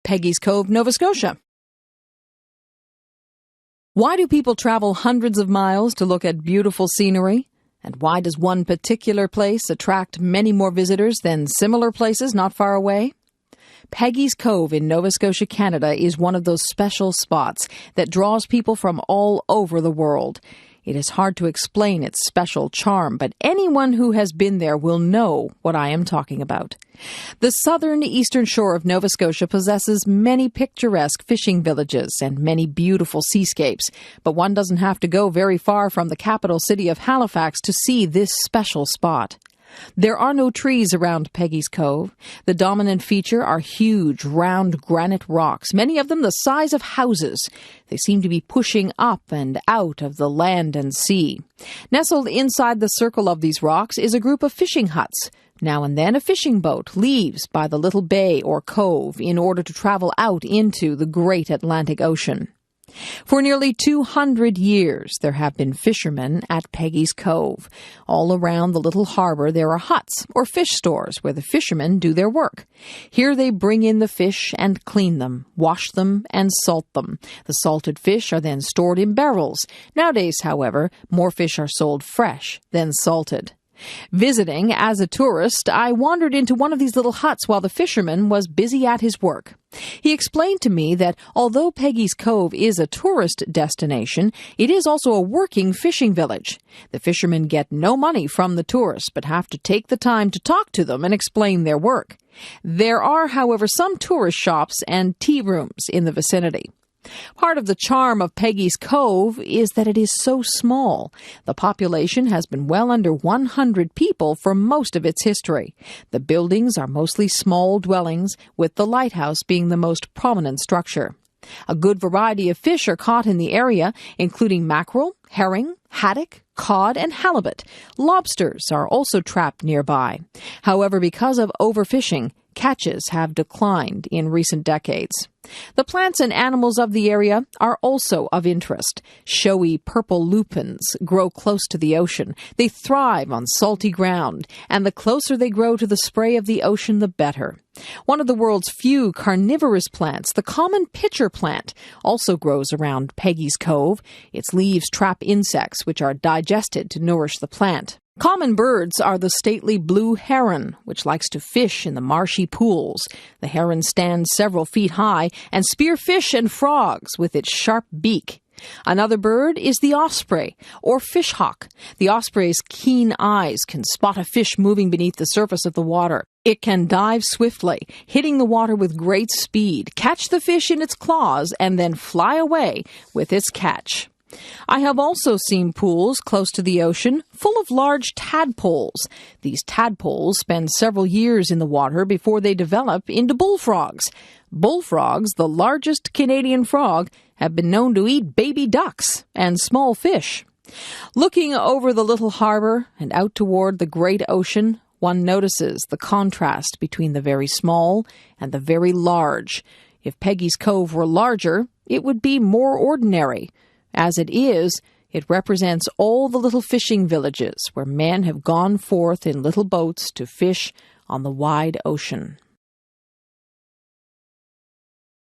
Peggy's Cove, Nova Scotia. Why do people travel hundreds of miles to look at beautiful scenery? And why does one particular place attract many more visitors than similar places not far away? Peggy's Cove in Nova Scotia, Canada is one of those special spots that draws people from all over the world. It is hard to explain its special charm, but anyone who has been there will know what I am talking about. The southern eastern shore of Nova Scotia possesses many picturesque fishing villages and many beautiful seascapes, but one doesn't have to go very far from the capital city of Halifax to see this special spot. There are no trees around Peggy's Cove. The dominant feature are huge, round granite rocks, many of them the size of houses. They seem to be pushing up and out of the land and sea. Nestled inside the circle of these rocks is a group of fishing huts. Now and then a fishing boat leaves by the little bay or cove in order to travel out into the great Atlantic Ocean. For nearly 200 years, there have been fishermen at Peggy's Cove. All around the little harbor, there are huts or fish stores where the fishermen do their work. Here they bring in the fish and clean them, wash them, and salt them. The salted fish are then stored in barrels. Nowadays, however, more fish are sold fresh than salted. Visiting as a tourist, I wandered into one of these little huts while the fisherman was busy at his work. He explained to me that although Peggy's Cove is a tourist destination, it is also a working fishing village. The fishermen get no money from the tourists, but have to take the time to talk to them and explain their work. There are, however, some tourist shops and tea rooms in the vicinity. Part of the charm of Peggy's Cove is that it is so small. The population has been well under 100 people for most of its history. The buildings are mostly small dwellings, with the lighthouse being the most prominent structure. A good variety of fish are caught in the area, including mackerel, herring, haddock, cod, and halibut. Lobsters are also trapped nearby. However, because of overfishing, catches have declined in recent decades. The plants and animals of the area are also of interest. Showy purple lupins grow close to the ocean. They thrive on salty ground, and the closer they grow to the spray of the ocean, the better. One of the world's few carnivorous plants, the common pitcher plant, also grows around Peggy's Cove. Its leaves trap insects, which are digested to nourish the plant. Common birds are the stately blue heron, which likes to fish in the marshy pools. The heron stands several feet high and spears fish and frogs with its sharp beak. Another bird is the osprey, or fishhawk. The osprey's keen eyes can spot a fish moving beneath the surface of the water. It can dive swiftly, hitting the water with great speed, catch the fish in its claws, and then fly away with its catch. I have also seen pools close to the ocean full of large tadpoles. These tadpoles spend several years in the water before they develop into bullfrogs. Bullfrogs, the largest Canadian frog, have been known to eat baby ducks and small fish. Looking over the little harbor and out toward the great ocean, one notices the contrast between the very small and the very large. If Peggy's Cove were larger, it would be more ordinary. As it is, it represents all the little fishing villages where men have gone forth in little boats to fish on the wide ocean.